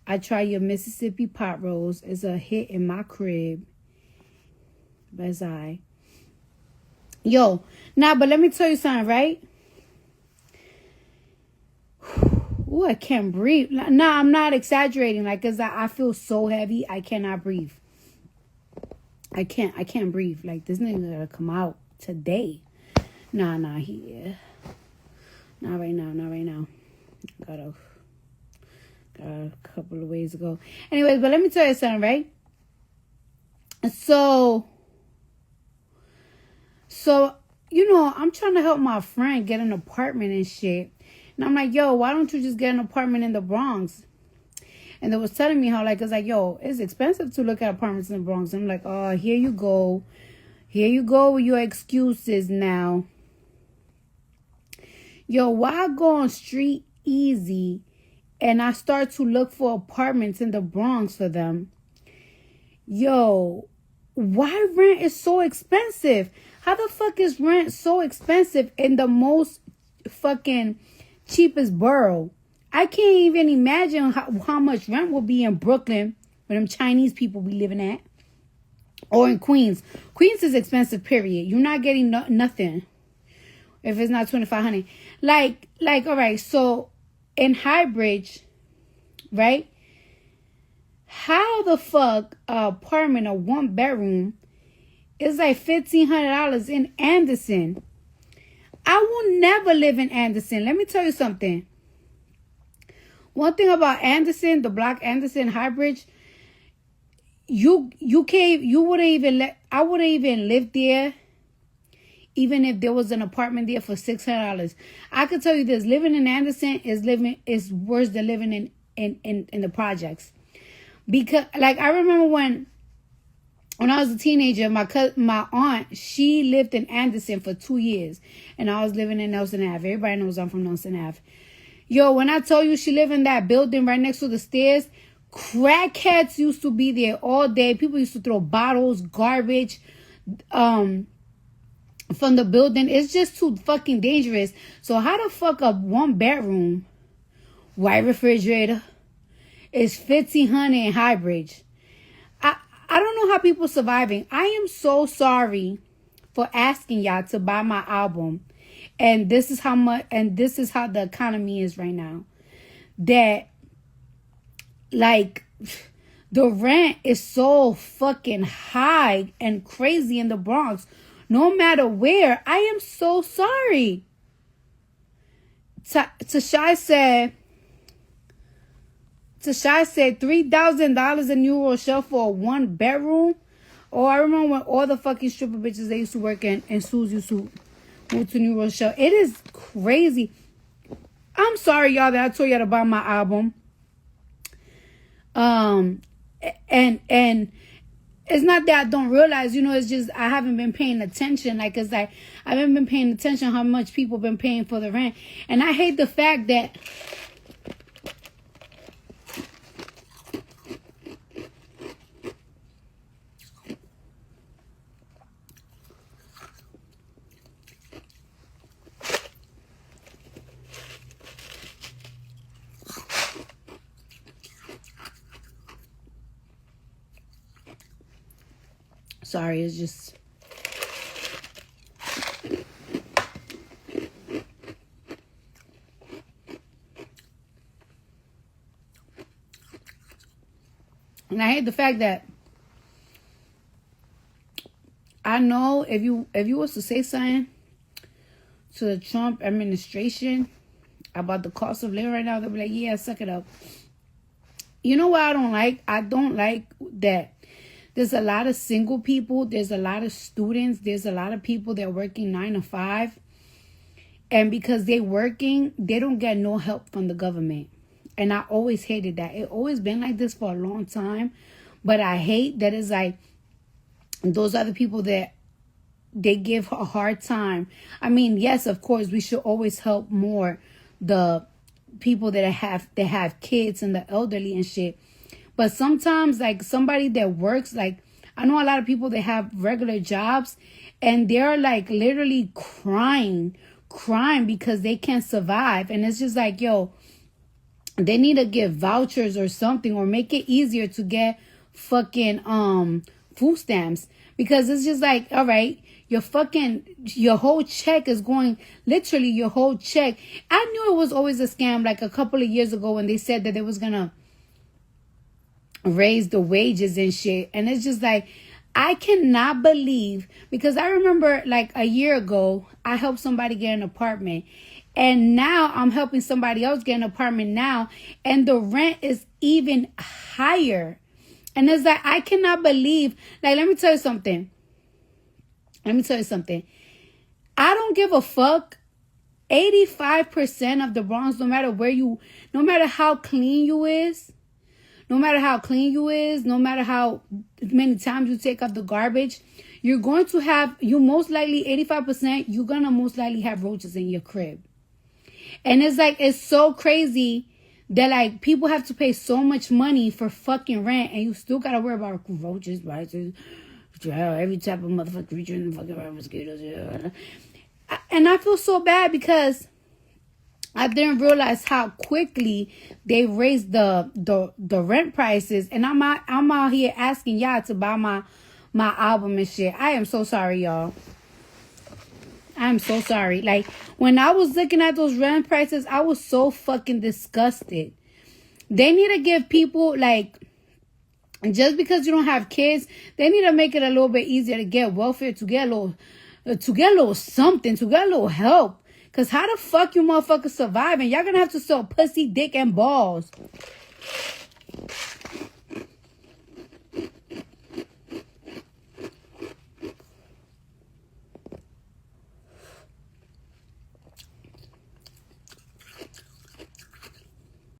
I try your Mississippi pot roast. It's a hit in my crib. Best I. Yo, nah, but let me tell you something, right? Ooh, I can't breathe. Nah, I'm not exaggerating. Like, cause I feel so heavy, I cannot breathe. I can't breathe. Like, this nigga gotta come out today. Nah, he. Not right now. Got a couple of ways to go. Anyways, but let me tell you something, right? So, I'm trying to help my friend get an apartment and shit. And I'm like, yo, why don't you just get an apartment in the Bronx? And they was telling me how, like, it's like, yo, it's expensive to look at apartments in the Bronx. I'm like, oh, here you go. Here you go with your excuses now. Yo, why go on Street Easy and I start to look for apartments in the Bronx for them? Yo, why rent is so expensive? How the fuck is rent so expensive in the most fucking cheapest borough? I can't even imagine how much rent will be in Brooklyn where them Chinese people be living at. Or in Queens. Queens is expensive, period. You're not getting nothing if it's not $2,500. Like, all right, so in Highbridge, right? How the fuck a apartment, a 1-bedroom, is like $1,500 in Anderson? I will never live in Anderson. Let me tell you something. One thing about Anderson, the block Anderson, Highbridge, I wouldn't even live there even if there was an apartment there for $600. I could tell you this, living in Anderson is worse than living in the projects. Because, like, I remember when I was a teenager, my aunt, she lived in Anderson for 2 years. And I was living in Nelson Ave. Everybody knows I'm from Nelson Ave. Yo, when I tell you she lived in that building right next to the stairs, crackheads used to be there all day. People used to throw bottles, garbage, from the building. It's just too fucking dangerous. So how the fuck a 1-bedroom, white refrigerator is $1,500 in Highbridge? I don't know how people surviving. I am so sorry for asking y'all to buy my album. And this is how the economy is right now. That, like, the rent is so fucking high and crazy in the Bronx. No matter where. I am so sorry. Tashai said $3,000 in New Rochelle for a 1-bedroom. Oh, I remember when all the fucking stripper bitches they used to work in and Sue's used to move to New Rochelle. It is crazy. I'm sorry, y'all, that I told y'all to buy my album. And it's not that I don't realize, it's just I haven't been paying attention. Like, it's like I haven't been paying attention how much people been paying for the rent. And I hate the fact that sorry, it's just and I hate the fact that I know if you was to say something to the Trump administration about the cost of living right now, they'll be like, yeah, suck it up. You know what I don't like? I don't like that there's a lot of single people. There's a lot of students. There's a lot of people that are working 9 to 5. And because they're working, they don't get no help from the government. And I always hated that. It always been like this for a long time. But I hate that it's like those other people that they give a hard time. I mean, yes, of course, we should always help more the people that have kids and the elderly and shit. But sometimes, like, somebody that works, like, I know a lot of people that have regular jobs and they're, like, literally crying because they can't survive. And it's just like, yo, They need to give vouchers or something, or make it easier to get fucking food stamps, because it's just like, all right, your whole check is going, literally your whole check. I knew it was always a scam, like a couple of years ago when they said that they was gonna raise the wages and shit. And it's just like, I cannot believe, because I remember like a year ago, I helped somebody get an apartment, and now I'm helping somebody else get an apartment now, and the rent is even higher. And it's like, I cannot believe, like, let me tell you something. I don't give a fuck. 85% of the Bronx, no matter how clean you is, no matter how many times you take out the garbage, you're going to have, you most likely, 85%, you're going to most likely have roaches in your crib. And it's like, it's so crazy that like people have to pay so much money for fucking rent, and you still gotta worry about roaches, mice, every type of motherfucking creature in the fucking mosquitoes. And I feel so bad because I didn't realize how quickly they raised the rent prices, and I'm out here asking y'all to buy my album and shit. I am so sorry, y'all. I'm so sorry. Like, when I was looking at those rent prices, I was so fucking disgusted. They need to give people, like, just because you don't have kids, they need to make it a little bit easier to get welfare, to get a little something, to get a little help. Because how the fuck you motherfuckers surviving? Y'all gonna have to sell pussy, dick, and balls.